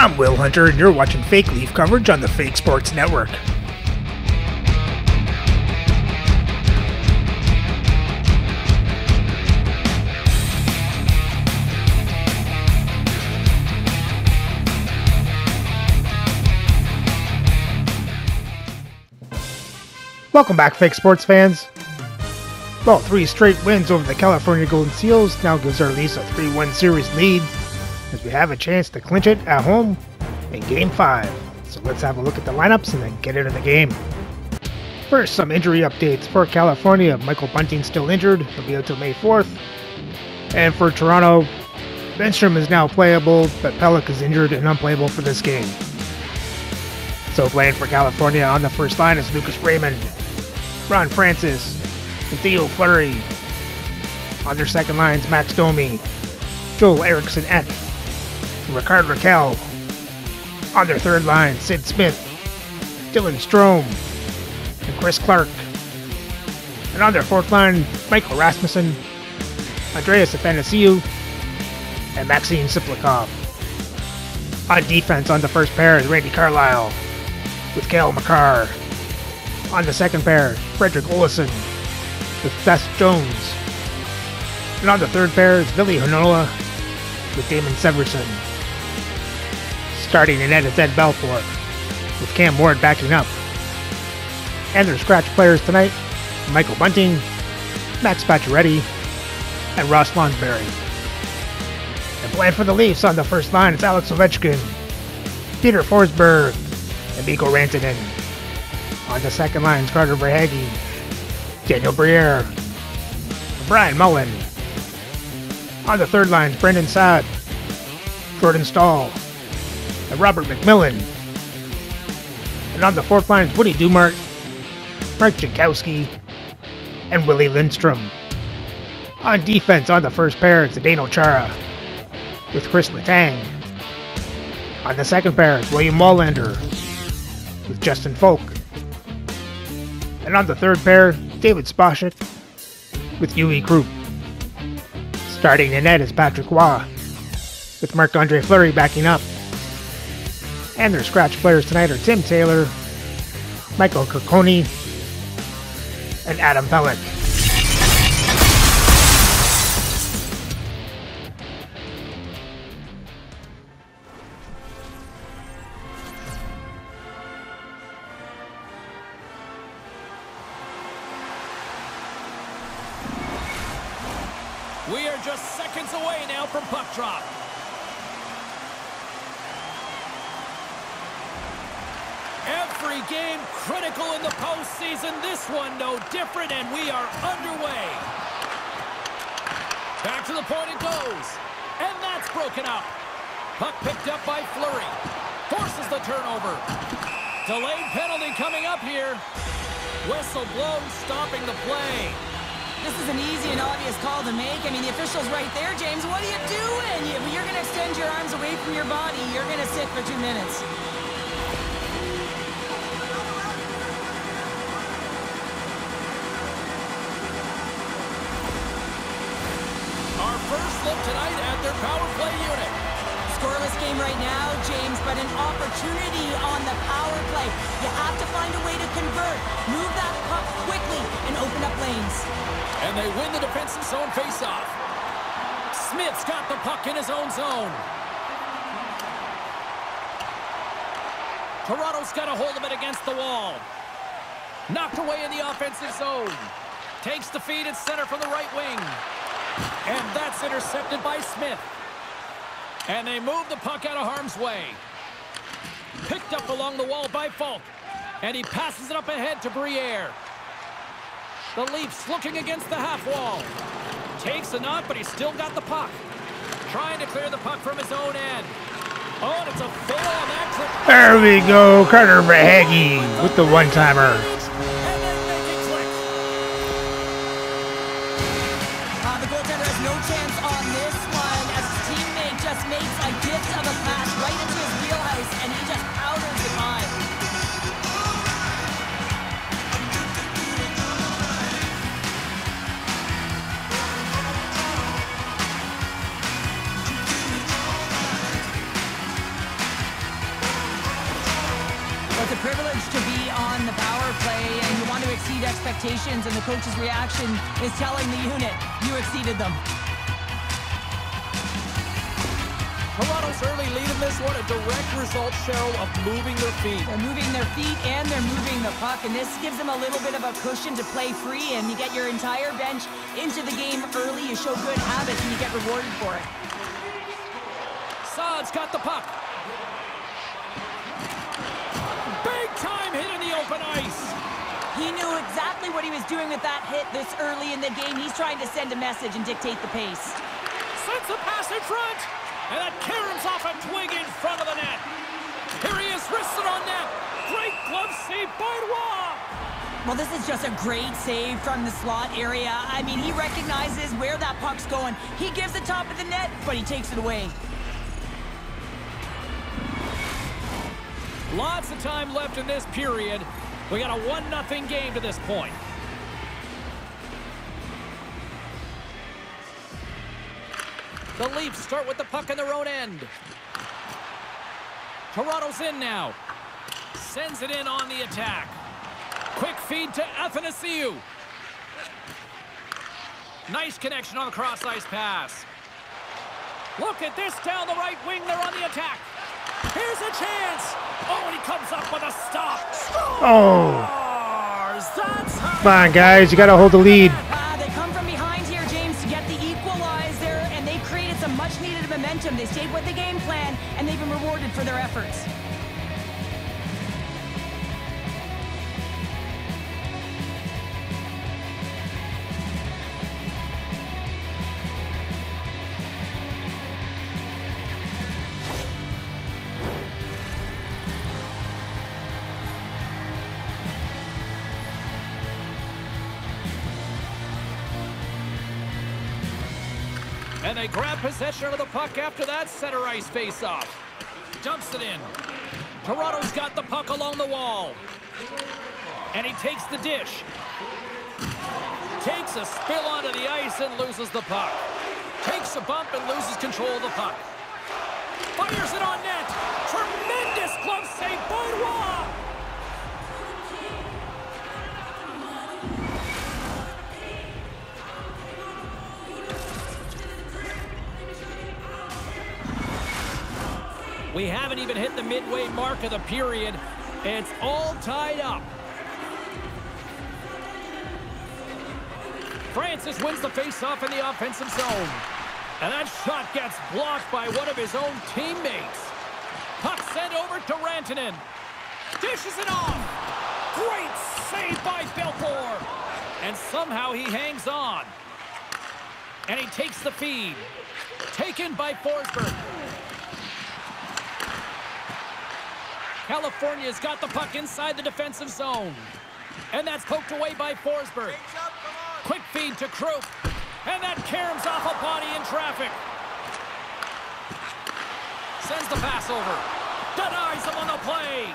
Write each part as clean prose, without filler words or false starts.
I'm Will Hunter, and you're watching Fake Leaf coverage on the Fake Sports Network. Welcome back, Fake Sports fans. Well, 3 straight wins over the California Golden Seals now gives our Leafs a 3-1 series lead as we have a chance to clinch it at home in Game 5. So let's have a look at the lineups and then get into the game. First, some injury updates for California. Michael Bunting's still injured. He'll be out till May 4th. And for Toronto, Benstrom is now playable, but Pelech is injured and unplayable for this game. So playing for California on the first line is Lucas Raymond, Ron Francis, and Theo Fleury. On their second lines, Max Domi, Joel Eriksson Ek, and Ricard Raquel. On their third line, Sid Smith, Dylan Strome, and Chris Clark. And on their fourth line, Michael Rasmussen, Andreas Athanasiou, and Maxime Siplikov. On defense, on the first pair is Randy Carlyle with Cale Makar. On the second pair, Frederick Olsson with Seth Jones. And on the third pair is Billy Hanola with Damon Severson. Starting in net is Ed Belfour with Cam Ward backing up. And their scratch players tonight, Michael Bunting, Max Pacioretty, and Ross Lonsberry. And playing for the Leafs on the first line is Alex Ovechkin, Peter Forsberg, and Mikko Rantanen. On the second line is Carter Verhaeghe, Daniel Briere, and Brian Mullen. On the third line is Brendan Saad, Jordan Stahl, and Robert McMillan. And on the fourth line is Woody Dumart, Mark Jankowski, and Willie Lindstrom. On defense on the first pair is Zdeno Chara with Chris Letang. On the second pair is William Wallander with Justin Folk. And on the third pair, David Spacek with Yui Krupp. Starting in net is Patrick Waugh with Marc-Andre Fleury backing up. And their scratch players tonight are Tim Taylor, Michael Ciccone, and Adam Pelech. We are just seconds away now from puck drop. Every game critical in the postseason. This one no different, and we are underway. Back to the point it goes. And that's broken up. Puck picked up by Fleury. Forces the turnover. Delayed penalty coming up here. Whistle blows, stopping the play. This is an easy and obvious call to make. I mean, the official's right there, James. What are you doing? You're going to extend your arms away from your body. You're going to sit for 2 minutes. Our first look tonight at their power play unit. Scoreless game right now, James, but an opportunity on the power play. You have to find a way to convert. Move that puck quickly and open up lanes. And they win the defensive zone faceoff. Smith's got the puck in his own zone. Toronto's got a hold of it against the wall. Knocked away in the offensive zone. Takes the feed at center from the right wing. And that's intercepted by Smith. And they move the puck out of harm's way. Picked up along the wall by Falk. And he passes it up ahead to Briere. The Leafs looking against the half wall. Takes a knock, but he's still got the puck. Trying to clear the puck from his own end. Oh, and it's a fail on that clip. There we go, Carter Verhaeghe with the one-timer. And then make it click. The goaltender has no chance on this one as his teammate just makes a gift of a pass right into his wheelhouse, and he just powders it by. privilege to be on the power play, and you want to exceed expectations, and the coach's reaction is telling the unit, you exceeded them. Toronto's early lead in this one, a direct result, Cheryl, of moving their feet. They're moving their feet and they're moving the puck, and this gives them a little bit of a cushion to play free, and you get your entire bench into the game early, you show good habits, and you get rewarded for it. Saad's got the puck. Big time hit in the open ice. He knew exactly what he was doing with that hit this early in the game. He's trying to send a message and dictate the pace. Sends a pass in front. And that caroms off a twig in front of the net. Here he is, wristed on net. Great glove save by Roy. Well, this is just a great save from the slot area. I mean, he recognizes where that puck's going. He gives the top of the net, but he takes it away. Lots of time left in this period. We got a 1-0 game to this point. The Leafs start with the puck in their own end. Toronto's in now. Sends it in on the attack. Quick feed to Athanasiou. Nice connection on the cross-ice pass. Look at this down the right wing. They're on the attack. Here's a chance. Oh, and he comes up with a stop. Oh. That's how. Come on, guys. You got to hold the lead. They come from behind here, James, to get the equalizer, and they created some much-needed momentum. They stayed with the game plan, and they've been rewarded for their efforts. And they grab possession of the puck after that center ice face-off. Dumps it in. Toronto's got the puck along the wall. And he takes the dish. Takes a spill onto the ice and loses the puck. Takes a bump and loses control of the puck. Fires it on net. Tremendous glove save by Roy. We haven't even hit the midway mark of the period. It's all tied up. Francis wins the faceoff in the offensive zone. And that shot gets blocked by one of his own teammates. Puck sent over to Rantanen. Dishes it off. Great save by Belfour. And somehow he hangs on. And he takes the feed. Taken by Forsberg. California's got the puck inside the defensive zone. And that's poked away by Forsberg. Quick feed to Krupp. And that caroms off a body in traffic. Sends the pass over. Denies him on the play.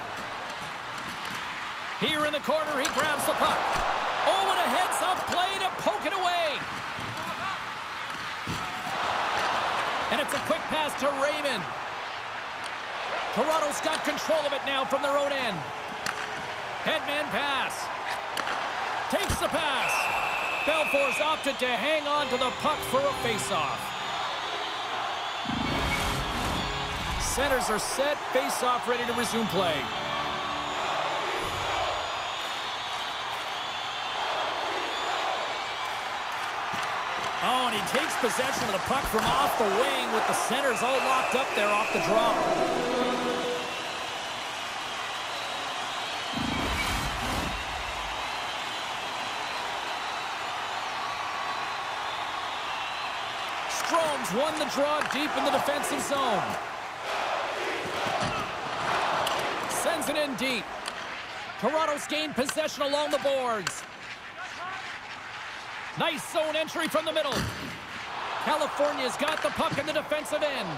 Here in the corner, he grabs the puck. Oh, and a heads-up play to poke it away. And it's a quick pass to Raymond. Toronto's got control of it now from their own end. Headman pass. Takes the pass. Belfour's opted to hang on to the puck for a faceoff. Centers are set. Faceoff ready to resume play. Oh, and he takes possession of the puck from off the wing with the centers all locked up there off the draw. Strome's won the draw deep in the defensive zone. Sends it in deep. Toronto's gained possession along the boards. Nice zone entry from the middle. California's got the puck in the defensive end.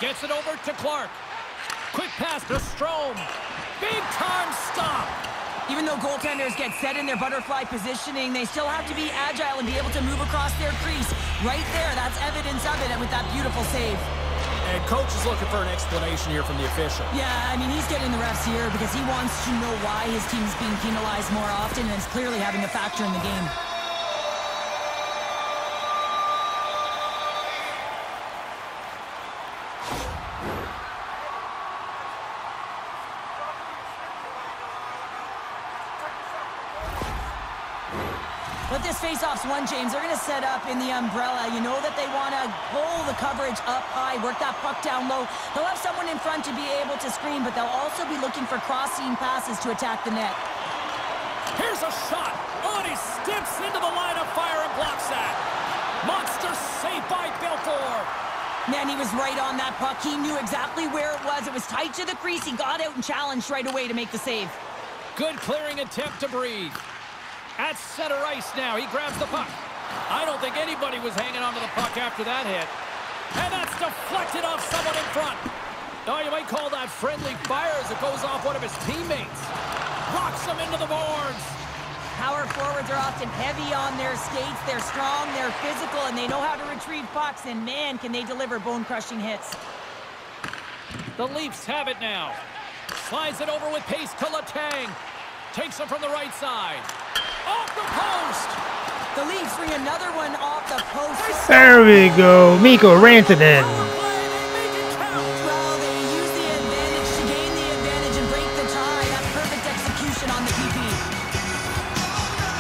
Gets it over to Clark. Quick pass to Strome. Big time stop. Even though goaltenders get set in their butterfly positioning, they still have to be agile and be able to move across their crease. Right there, that's evidence of it with that beautiful save. And coach is looking for an explanation here from the official. Yeah, I mean, he's getting the refs here because he wants to know why his team's being penalized more often, and it's clearly having a factor in the game. But this face-off's won, James. They're going to set up in the umbrella. You know that they want to pull the coverage up high, work that puck down low. They'll have someone in front to be able to screen, but they'll also be looking for cross-seam passes to attack the net. Here's a shot. Oh, and he steps into the line of fire and blocks that. Monster save by Belfort. Man, he was right on that puck. He knew exactly where it was. It was tight to the crease. He got out and challenged right away to make the save. Good clearing attempt to breathe. At center ice now, he grabs the puck. I don't think anybody was hanging onto the puck after that hit. And that's deflected off someone in front. Oh, you might call that friendly fire as it goes off one of his teammates. Rocks him into the boards. Power forwards are often heavy on their skates. They're strong, they're physical, and they know how to retrieve pucks. And man, can they deliver bone-crushing hits. The Leafs have it now. Slides it over with pace to Letang. Takes him from the right side. Off the post! The Leafs bring another one off the post. There we go. Mikko Rantanen. Well, they use the advantage to gain the advantage and break the tie. That's perfect execution on the PP.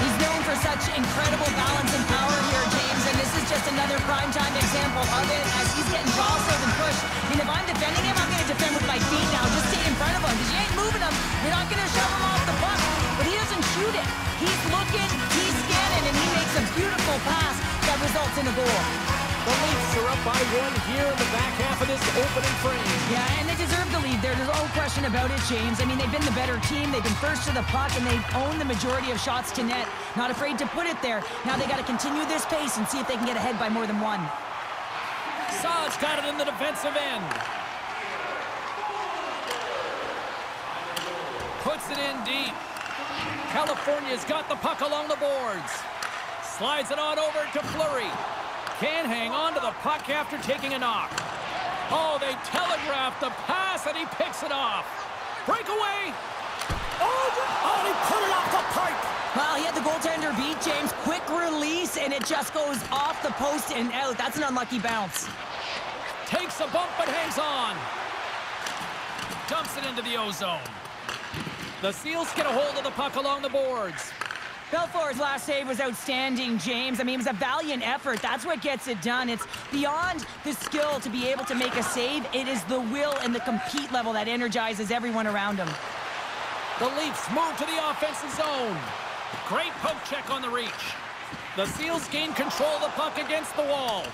He's known for such incredible balance and power here, James, and this is just another primetime example of it as he's getting jostled and pushed. I mean, if I'm defending him, I'm going to defend with my feet now. Just stay in front of him because you ain't moving him. You're not going to shove him off the puck, but he doesn't shoot it. He's looking, he's scanning, and he makes a beautiful pass that results in a goal. The Leafs are up by one here in the back half of this opening frame. Yeah, and they deserve the lead there. There's no question about it, James. I mean, they've been the better team. They've been first to the puck, and they've owned the majority of shots to net. Not afraid to put it there. Now they got to continue this pace and see if they can get ahead by more than one. Saad's got it in the defensive end. Puts it in deep. California's got the puck along the boards. Slides it on over to Fleury. Can't hang on to the puck after taking a knock. Oh, they telegraphed the pass, and he picks it off. Breakaway. Oh, he put it off the pipe. Well, he had the goaltender beat, James. Quick release, and it just goes off the post and out. That's an unlucky bounce. Takes a bump, but hangs on. Dumps it into the O-zone. The Seals get a hold of the puck along the boards. Belfort's last save was outstanding, James. I mean, it was a valiant effort. That's what gets it done. It's beyond the skill to be able to make a save. It is the will and the compete level that energizes everyone around him. The Leafs move to the offensive zone. Great poke check on the reach. The Seals gain control of the puck against the wall.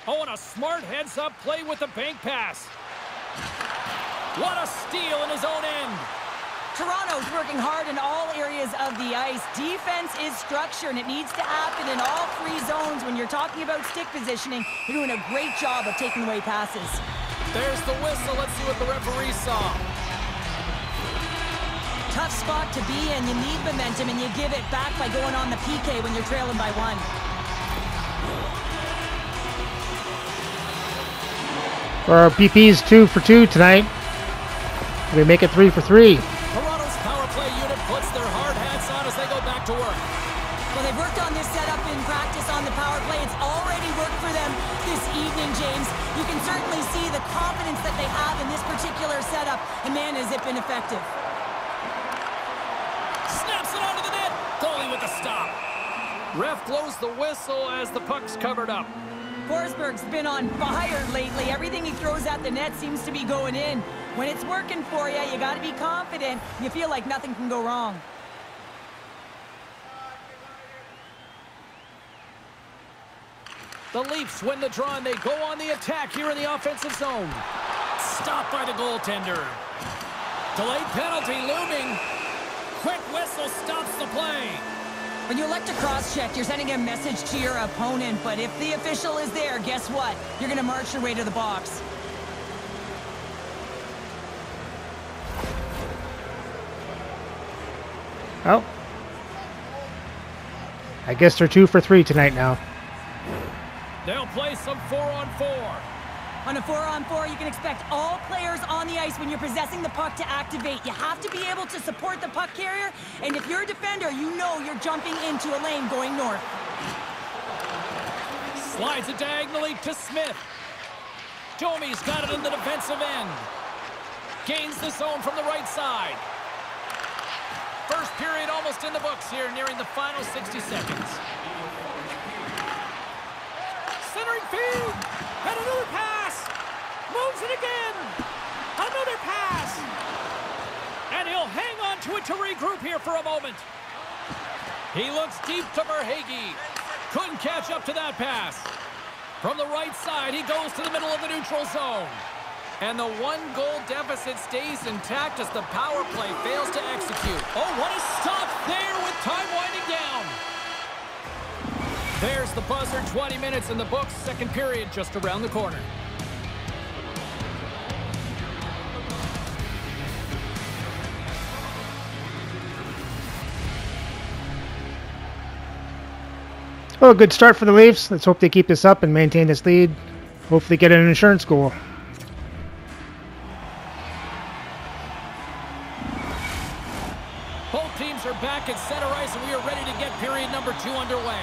Oh, and a smart heads-up play with the bank pass. What a steal in his own end. Toronto's working hard in all areas of the ice. Defense is structure, and it needs to happen in all three zones. When you're talking about stick positioning, you're doing a great job of taking away passes. There's the whistle. Let's see what the referee saw. Tough spot to be in. You need momentum, and you give it back by going on the PK when you're trailing by one. For our PP's 2 for 2 tonight. We make it 3 for 3. Toronto's power play unit puts their hard hats on as they go back to work. Well, they've worked on this setup in practice on the power play. It's already worked for them this evening, James. You can certainly see the confidence that they have in this particular setup. And man, has it been effective. Snaps it onto the net. Goalie with the stop. Ref blows the whistle as the puck's covered up. Forsberg's been on fire lately. Everything he throws at the net seems to be going in. When it's working for you, you got to be confident. You feel like nothing can go wrong. The Leafs win the draw, and they go on the attack here in the offensive zone. Stopped by the goaltender. Delayed penalty looming. Quick whistle stops the play. When you elect to cross-check, you're sending a message to your opponent, but if the official is there, guess what? You're going to march your way to the box. Well, I guess they're 2 for 3 tonight now. They'll play some 4-on-4. On a 4-on-4, you can expect all players on the ice when you're possessing the puck to activate. You have to be able to support the puck carrier, and if you're a defender, you know you're jumping into a lane going north. Slides it diagonally to Smith. Domi's got it in the defensive end. Gains the zone from the right side. First period almost in the books here, nearing the final 60 seconds. Centering feed, and another pass. Moves it again. Another pass. And he'll hang on to it to regroup here for a moment. He looks deep to Verhaeghe. Couldn't catch up to that pass. From the right side, he goes to the middle of the neutral zone. And the one-goal deficit stays intact as the power play fails to execute. Oh, what a stop there with time winding down. There's the buzzer, 20 minutes in the books, second period just around the corner. Oh, a good start for the Leafs. Let's hope they keep this up and maintain this lead. Hopefully get an insurance goal. Both teams are back at center ice, and we are ready to get period number 2 underway.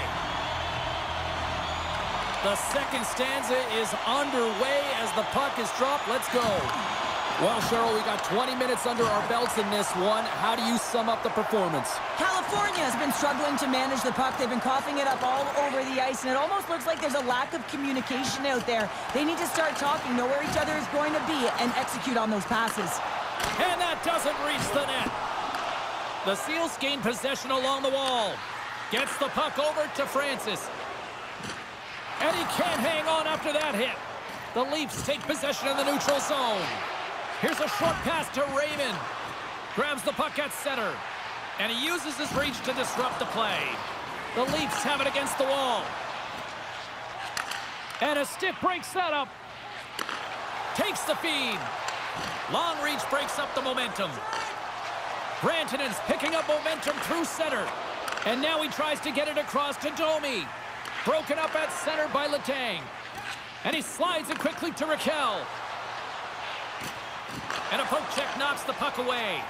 The second stanza is underway as the puck is dropped. Let's go. Well, Cheryl, we got 20 minutes under our belts in this one. How do you sum up the performance? California has been struggling to manage the puck. They've been coughing it up all over the ice, and it almost looks like there's a lack of communication out there. They need to start talking, know where each other is going to be, and execute on those passes. And that doesn't reach the net. The Seals gain possession along the wall. Gets the puck over to Francis. And he can't hang on after that hit. The Leafs take possession in the neutral zone. Here's a short pass to Raymond. Grabs the puck at center. And he uses his reach to disrupt the play. The Leafs have it against the wall. And a stick breaks that up. Takes the feed. Long reach breaks up the momentum. Rantanen's picking up momentum through center. And now he tries to get it across to Domi. Broken up at center by Letang. And he slides it quickly to Raquel. And a poke check knocks the puck away.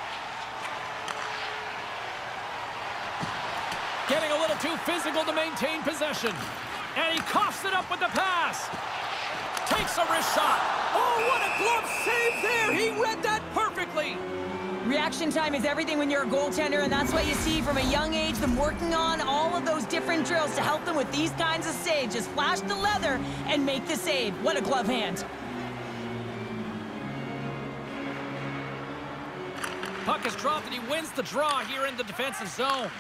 Getting a little too physical to maintain possession. And he coughs it up with the pass. Takes a wrist shot. Oh, what a glove save there. He read that perfectly. Reaction time is everything when you're a goaltender, and that's what you see from a young age, them working on all of those different drills to help them with these kinds of saves. Just flash the leather and make the save. What a glove hand. Puck is dropped and he wins the draw here in the defensive zone.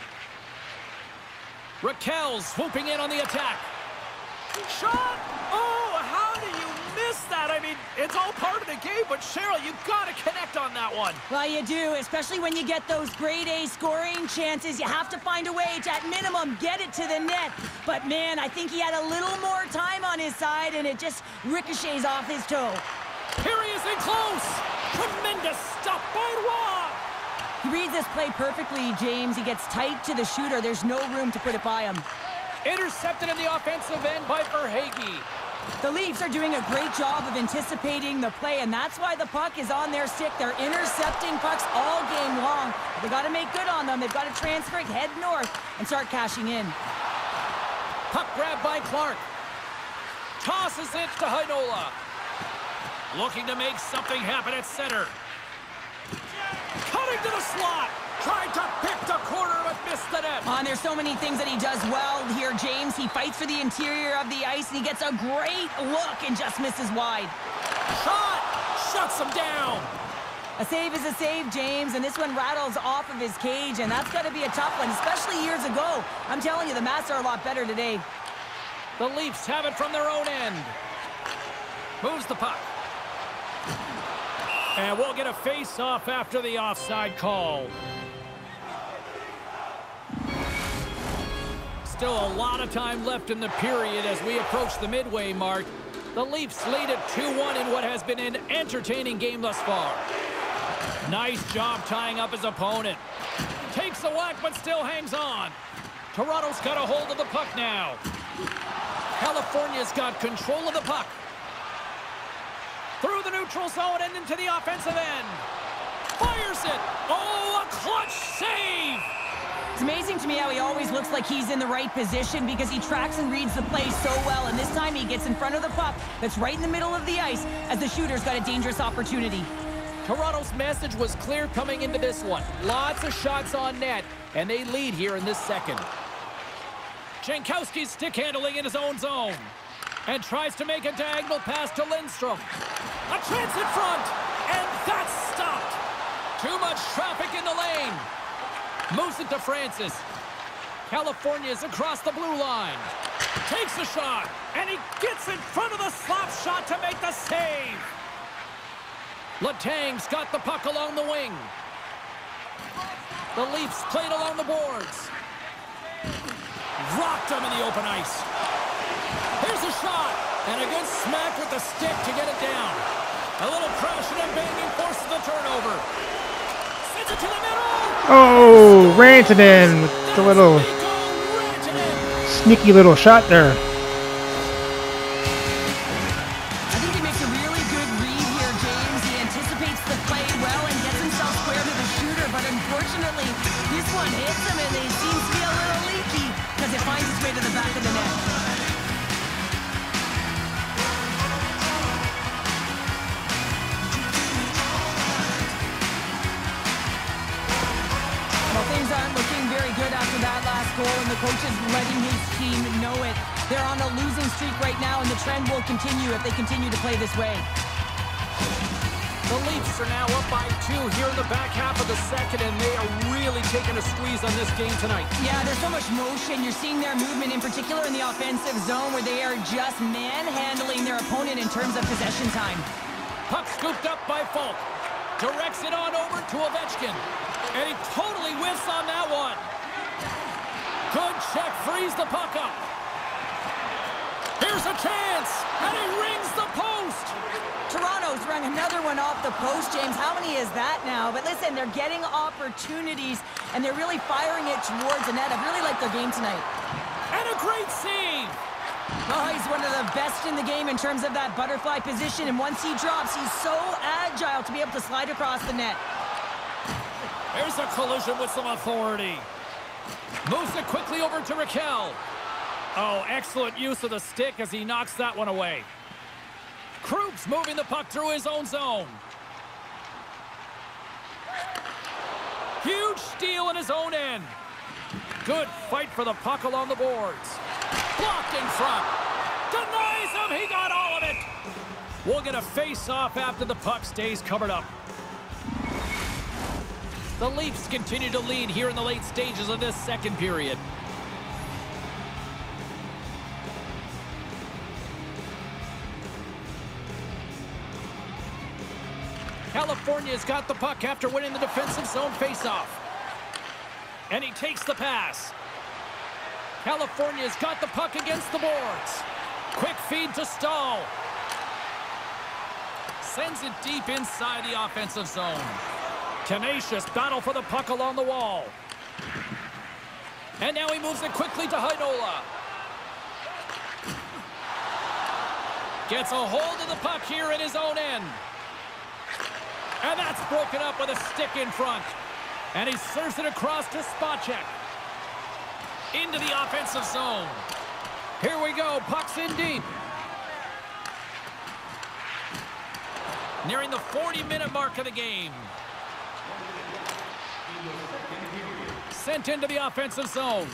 Raquel swooping in on the attack. Shot! Oh, how do you miss that? I mean, it's all part of the game, but Cheryl, you've got to connect on that one. Well, you do, especially when you get those grade A scoring chances. You have to find a way to, at minimum, get it to the net. But, man, I think he had a little more time on his side, and it just ricochets off his toe. Here he is in close. Tremendous stop by Roy. He reads this play perfectly, James. He gets tight to the shooter. There's no room to put it by him. Intercepted in the offensive end by Verhaeghe. The Leafs are doing a great job of anticipating the play, and that's why the puck is on their stick. They're intercepting pucks all game long. They got to make good on them. They've got to transfer it, head north, and start cashing in. Puck grabbed by Clark. Tosses it to Heinola. Looking to make something happen at center. Cutting to the slot. Trying to pick the corner, but missed the net. And there's so many things that he does well here, James. He fights for the interior of the ice, and he gets a great look and just misses wide. Shot! Shuts him down. A save is a save, James, and this one rattles off of his cage, and that's got to be a tough one, especially years ago. I'm telling you, the Mats are a lot better today. The Leafs have it from their own end. Moves the puck. And we'll get a face-off after the offside call. Still a lot of time left in the period as we approach the midway mark. The Leafs lead at 2-1 in what has been an entertaining game thus far. Nice job tying up his opponent. Takes a whack but still hangs on. Toronto's got a hold of the puck now. California's got control of the puck. Through the neutral zone and into the offensive end. Fires it. Oh, a clutch save. It's amazing to me how he always looks like he's in the right position because he tracks and reads the play so well. And this time he gets in front of the puck that's right in the middle of the ice as the shooter's got a dangerous opportunity. Toronto's message was clear coming into this one. Lots of shots on net, and they lead here in this second. Jankowski's stick handling in his own zone. And tries to make a diagonal pass to Lindstrom. A chance in front, and that's stopped. Too much traffic in the lane. Moves it to Francis. California's across the blue line. Takes a shot, and he gets in front of the slap shot to make the save. Letang's got the puck along the wing. The Leafs played along the boards. Rocked him in the open ice. Here's a shot, and a good smack with the stick to get it down. A little crashing and banging forces the turnover. Sends it to the middle. Oh, Rantanen with the little sneaky little shot there. I think he makes a really good read here, James. He anticipates the play well and gets himself square to the shooter, but unfortunately, this one hits him and it seems to be a little leaky because it finds its way to the back of the net. Things aren't looking very good after that last goal, and the coach is letting his team know it. They're on a losing streak right now, and the trend will continue if they continue to play this way. The Leafs are now up by 2 here in the back half of the second, and they are really taking a squeeze on this game tonight. Yeah, there's so much motion. You're seeing their movement, in particular in the offensive zone, where they are just manhandling their opponent in terms of possession time. Puck scooped up by Falk. Directs it on over to Ovechkin. And he totally whiffs on that one. Good check, frees the puck up. Here's a chance, and he rings the post. Toronto's rung another one off the post, James. How many is that now? But listen, they're getting opportunities, and they're really firing it towards the net. I really like their game tonight. And a great save. Oh, he's one of the best in the game in terms of that butterfly position, and once he drops, he's so agile to be able to slide across the net. There's a collision with some authority. Moves it quickly over to Raquel. Oh, excellent use of the stick as he knocks that one away. Krupp's moving the puck through his own zone. Huge steal in his own end. Good fight for the puck along the boards. Blocked in front. Denies him. He got all of it. We'll get a face-off after the puck stays covered up. The Leafs continue to lead here in the late stages of this second period. California's got the puck after winning the defensive zone faceoff. And he takes the pass. California's got the puck against the boards. Quick feed to Stahl. Sends it deep inside the offensive zone. Tenacious battle for the puck along the wall. And now he moves it quickly to Heinola. Gets a hold of the puck here in his own end. And that's broken up with a stick in front. And he serves it across to Spacek. Into the offensive zone. Here we go. Puck's in deep. Nearing the 40-minute mark of the game. Sent into the offensive zone.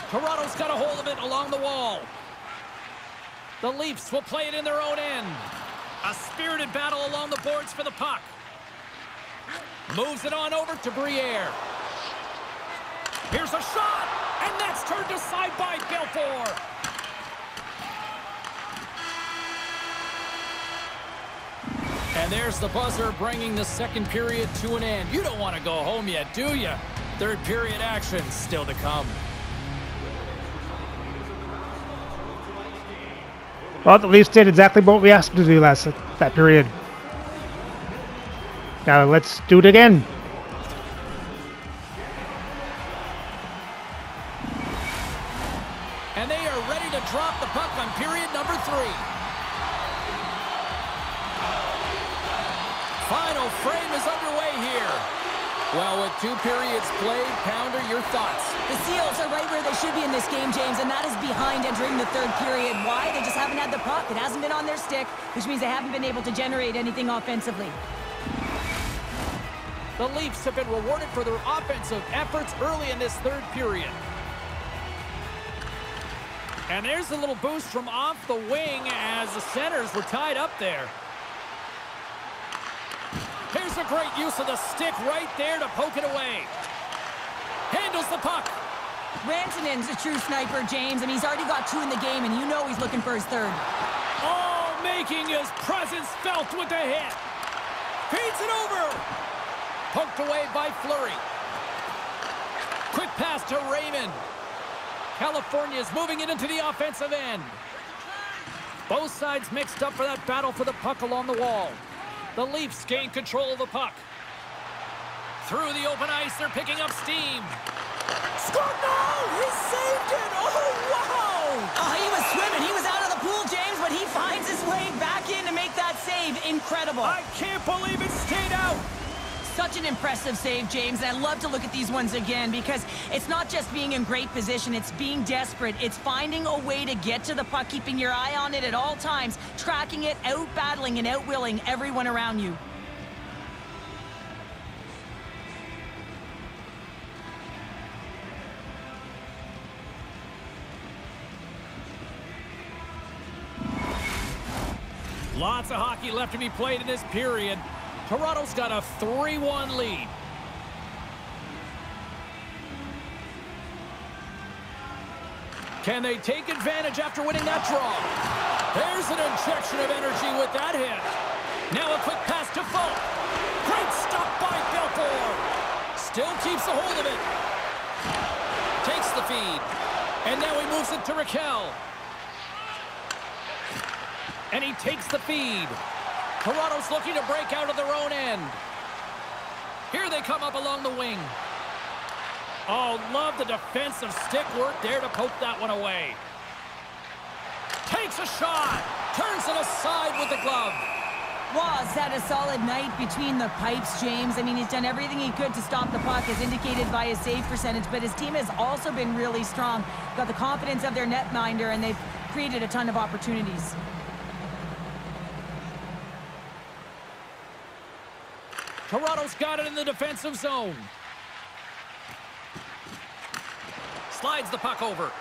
Toronto's got a hold of it along the wall. The Leafs will play it in their own end. A spirited battle along the boards for the puck. Moves it on over to Briere. Here's a shot, and that's turned aside by Belfour. And there's the buzzer bringing the second period to an end. You don't want to go home yet, do you? Third period action still to come. Well, the Leafs did exactly what we asked them to do that period. Now let's do it again. And they are ready to drop the puck on period frame is underway here. Well, with 2 periods played, Pounder, your thoughts? The Seals are right where they should be in this game, James, and that is behind entering the 3rd period. Why? They just haven't had the puck. It hasn't been on their stick, which means they haven't been able to generate anything offensively. The Leafs have been rewarded for their offensive efforts early in this 3rd period. And there's a little boost from off the wing as the centers were tied up there. Here's a great use of the stick right there to poke it away. Handles the puck. Rantanen's a true sniper, James, and he's already got 2 in the game, and you know he's looking for his 3rd. Oh, making his presence felt with the hit. Feeds it over. Poked away by Fleury. Quick pass to Raymond. California is moving it into the offensive end. Both sides mixed up for that battle for the puck along the wall. The Leafs gain control of the puck. Through the open ice, they're picking up steam. Scored! No! He saved it! Oh, wow! Oh, he was swimming. He was out of the pool, James, but he finds his way back in to make that save. Incredible. I can't believe it stayed out. Such an impressive save, James, and I love to look at these ones again because it's not just being in great position, it's being desperate. It's finding a way to get to the puck, keeping your eye on it at all times, tracking it, out-battling and out-willing everyone around you. Lots of hockey left to be played in this period. Toronto's got a 3-1 lead. Can they take advantage after winning that draw? There's an injection of energy with that hit. Now a quick pass to Folk. Great stop by Belfour. Still keeps a hold of it. Takes the feed. And now he moves it to Raquel. And he takes the feed. Toronto's looking to break out of their own end. Here they come up along the wing. Oh, love the defensive stick work there to poke that one away. Takes a shot. Turns it aside with the glove. Waz had a solid night between the pipes, James. I mean, he's done everything he could to stop the puck, as indicated by his save percentage, but his team has also been really strong. Got the confidence of their netminder, and they've created a ton of opportunities. Toronto's got it in the defensive zone. Slides the puck over.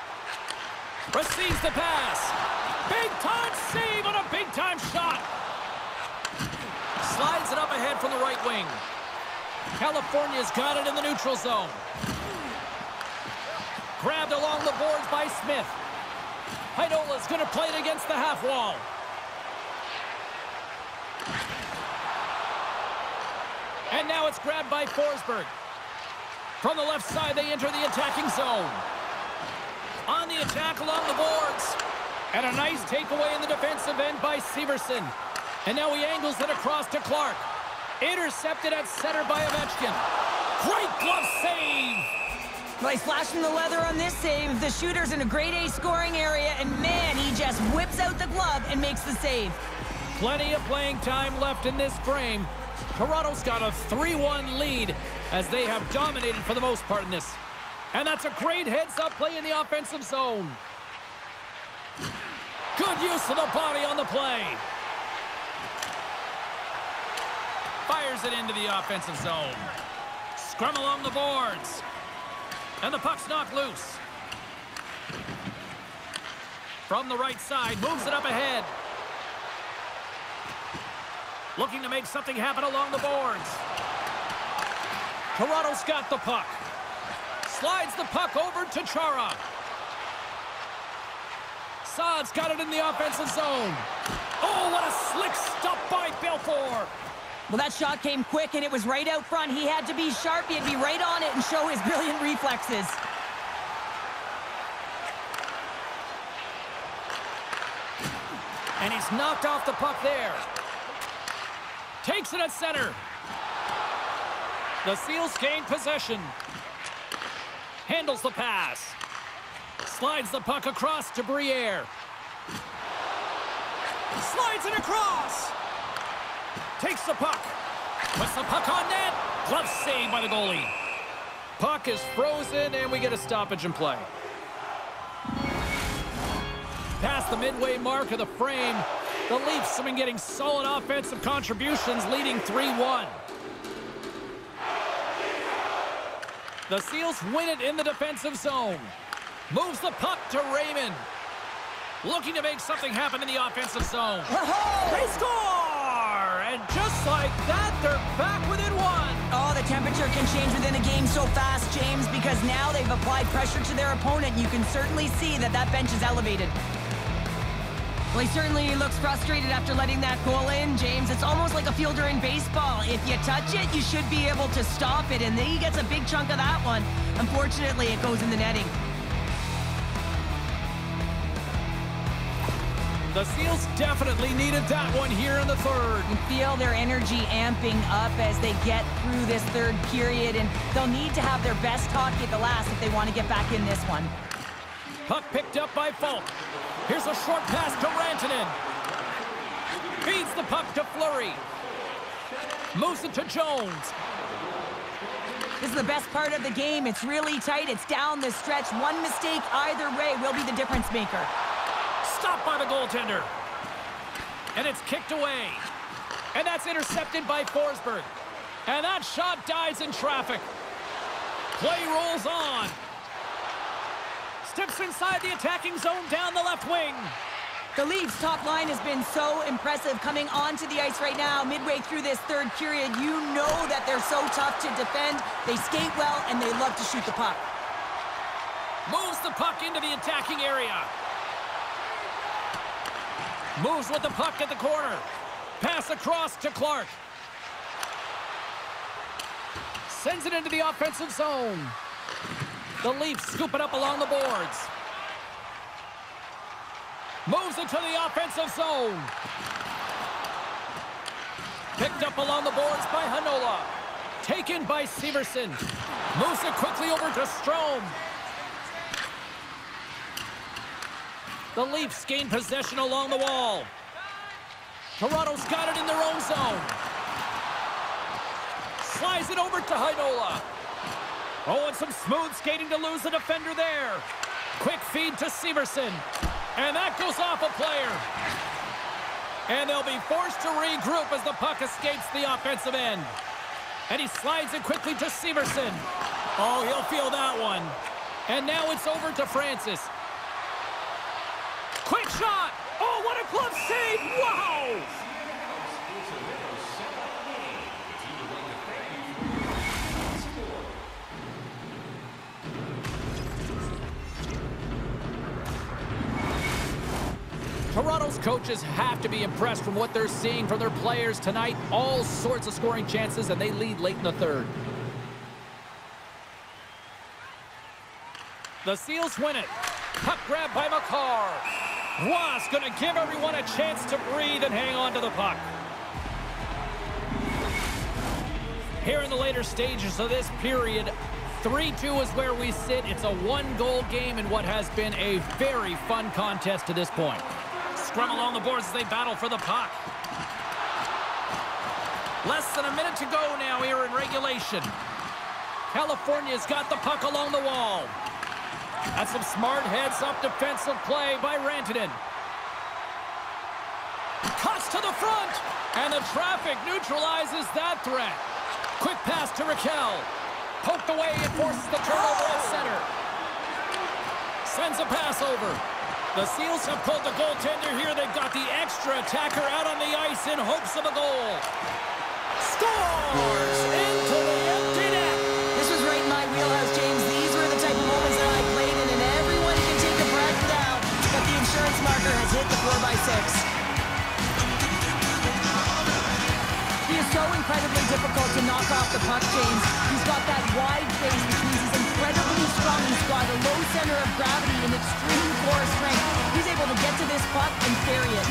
Receives the pass. Big-time save on a big-time shot. Slides it up ahead from the right wing. California's got it in the neutral zone. Grabbed along the boards by Smith. Heidola's going to play it against the half wall. And now it's grabbed by Forsberg. From the left side, they enter the attacking zone. On the attack along the boards. And a nice takeaway in the defensive end by Severson. And now he angles it across to Clark. Intercepted at center by Ovechkin. Great glove save! Well, he's flashing the leather on this save. The shooter's in a grade A scoring area, and man, he just whips out the glove and makes the save. Plenty of playing time left in this frame. Toronto's got a 3-1 lead as they have dominated for the most part in this. And that's a great heads-up play in the offensive zone. Good use of the body on the play. Fires it into the offensive zone. Scrum along the boards. And the puck's knocked loose. From the right side, moves it up ahead. Looking to make something happen along the boards. Toronto's got the puck. Slides the puck over to Chara. Saad's got it in the offensive zone. Oh, what a slick stop by Belfour. Well, that shot came quick, and it was right out front. He had to be sharp. He had to be right on it and show his brilliant reflexes. And he's knocked off the puck there. Takes it at center. The Seals gain possession. Handles the pass. Slides the puck across to Briere. Slides it across. Takes the puck. Puts the puck on net. Glove save by the goalie. Puck is frozen, and we get a stoppage in play. Past the midway mark of the frame, the Leafs have been getting solid offensive contributions, leading 3-1. The Seals win it in the defensive zone. Moves the puck to Raymond. Looking to make something happen in the offensive zone. They score! And just like that, they're back within one. Oh, the temperature can change within a game so fast, James, because now they've applied pressure to their opponent. You can certainly see that that bench is elevated. Well, he certainly looks frustrated after letting that goal in, James. It's almost like a fielder in baseball. If you touch it, you should be able to stop it, and then he gets a big chunk of that one. Unfortunately, it goes in the netting. The Seals definitely needed that one here in the third. You feel their energy amping up as they get through this third period, and they'll need to have their best hockey at the last if they want to get back in this one. Puck picked up by Falk. Here's a short pass to Rantanen. Feeds the puck to Fleury. Moves it to Jones. This is the best part of the game. It's really tight. It's down the stretch. One mistake either way will be the difference maker. Stopped by the goaltender. And it's kicked away. And that's intercepted by Forsberg. And that shot dies in traffic. Play rolls on. Steps inside the attacking zone down the left wing. The Leafs' top line has been so impressive coming onto the ice right now. Midway through this third period, you know that they're so tough to defend. They skate well, and they love to shoot the puck. Moves the puck into the attacking area. Moves with the puck at the corner. Pass across to Clark. Sends it into the offensive zone. The Leafs scoop it up along the boards. Moves it to the offensive zone. Picked up along the boards by Hanola. Taken by Severson. Moves it quickly over to Strome. The Leafs gain possession along the wall. Toronto's got it in their own zone. Slides it over to Hanola. Oh, and some smooth skating to lose the defender there. Quick feed to Severson. And that goes off a player. And they'll be forced to regroup as the puck escapes the offensive end. And he slides it quickly to Severson. Oh, he'll feel that one. And now it's over to Francis. Quick shot! Oh, what a glove save! Wow! Toronto's coaches have to be impressed from what they're seeing from their players tonight. All sorts of scoring chances, and they lead late in the third. The Seals win it. Puck grab by Makar. Ross going to give everyone a chance to breathe and hang on to the puck. Here in the later stages of this period, 3-2 is where we sit. It's a one-goal game in what has been a very fun contest to this point. Scrum along the boards as they battle for the puck. Less than a minute to go now here in regulation. California's got the puck along the wall. That's some smart heads-up defensive play by Rantanen. Cuts to the front, and the traffic neutralizes that threat. Quick pass to Raquel. Poked away and forces the turnover at center. Sends a pass over. The Seals have pulled the goaltender here. They've got the extra attacker out on the ice in hopes of a goal. Scores into the empty net. This was right in my wheelhouse, James. These were the type of moments that I played in, and everyone can take a breath down. But the insurance marker has hit the 4x6. He is so incredibly difficult to knock off the puck, James. He's got that wide face, which means he's incredibly strong. He's got a low center of gravity and extreme core strength. He's able to get to this puck and carry it.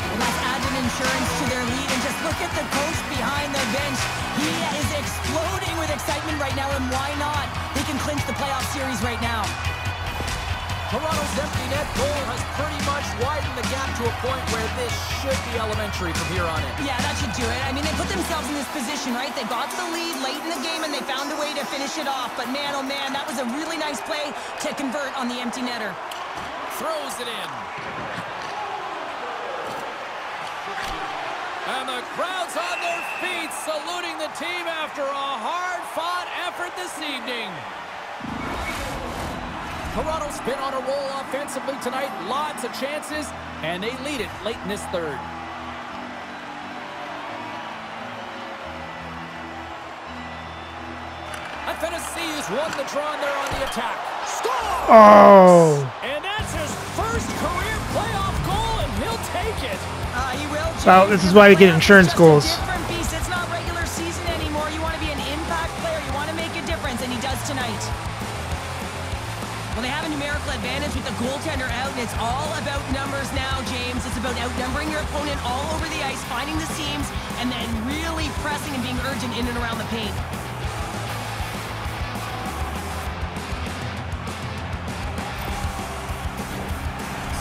Well, that's added insurance to their lead. And just look at the coach behind the bench. He is exploding with excitement right now, and why not? They can clinch the playoff series right now. Toronto's empty net goal has pretty much widened the gap to a point where this should be elementary from here on in. Yeah, that should do it. I mean, they put themselves in this position, right? They got the lead late in the game, and they found a way to finish it off. But man, oh man, that was a really nice play to convert on the empty netter. Throws it in. And the crowd's on their feet, saluting the team after a hard-fought effort this evening. Toronto's been on a roll offensively tonight. Lots of chances, and they lead it late in this third. And Tennessee's won the draw there on the attack. Score! Oh! And that's his first career playoff goal, and he'll take it. He will. Well, this is why you get insurance goals. Different beast. It's not regular season anymore. You want to be an impact player. You want to make a difference, and he does tonight. Well, they have a numerical advantage with the goaltender out, and it's all about numbers now, James. It's about outnumbering your opponent all over the ice, finding the seams, and then really pressing and being urgent in and around the paint.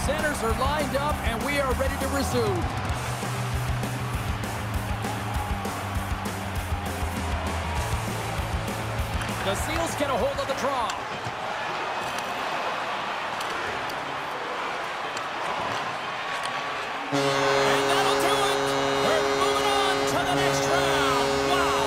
Centers are lined up, and we are ready to resume. The Seals get a hold of the draw. And that'll do it. We're moving on to the next round. Wow.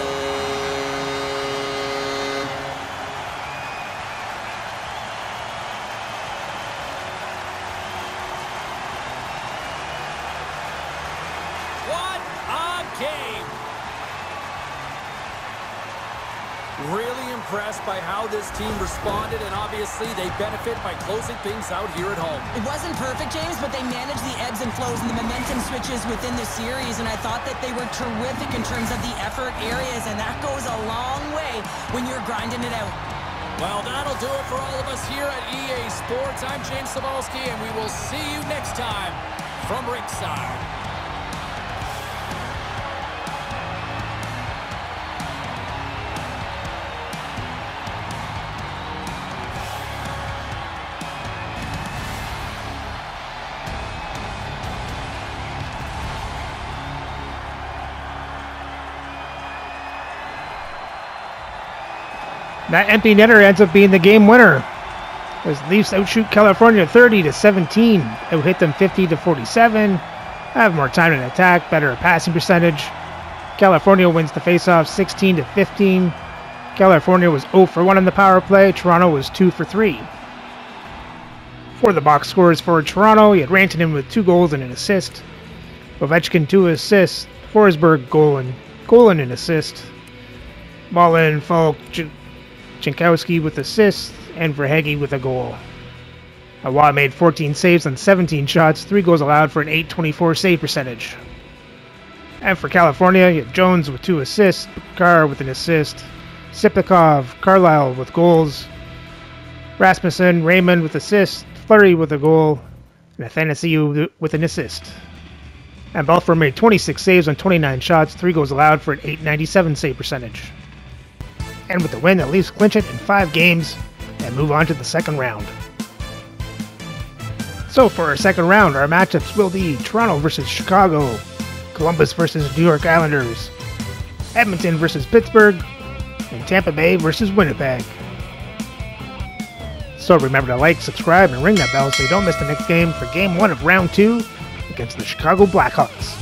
What a game. Really impressed by how this team responded, and obviously they benefit by closing things out here at home. It wasn't perfect, James, but they managed the ebbs and flows and the momentum switches within the series, and I thought that they were terrific in terms of the effort areas, and that goes a long way when you're grinding it out. Well, that'll do it for all of us here at EA Sports. I'm James Cebulski, and we will see you next time from Ringside. That empty netter ends up being the game winner, as Leafs outshoot California 30-17, out-hit them 50-47, have more time in attack, better passing percentage. California wins the faceoff 16-15. California was 0 for 1 on the power play. Toronto was 2 for 3. For the box scores for Toronto, you had Rantanen with 2 goals and an assist. Ovechkin 2 assists. Forsberg goal and an assist. Mullen, Falk, Jankowski with assists, and Verhaeghe with a goal. Awa made 14 saves on 17 shots, 3 goals allowed for an .824 save percentage. And for California, you have Jones with 2 assists, Carr with an assist, Sipikov, Carlisle with goals, Rasmussen, Raymond with assists, Fleury with a goal, and Athanasiou with an assist. And Belfour made 26 saves on 29 shots, 3 goals allowed for an .897 save percentage. And with the win, the Leafs clinch it in 5 games and move on to the second round. So for our second round, our matchups will be Toronto versus Chicago, Columbus versus New York Islanders, Edmonton versus Pittsburgh, and Tampa Bay versus Winnipeg. So remember to like, subscribe, and ring that bell so you don't miss the next game for Game 1 of Round 2 against the Chicago Blackhawks.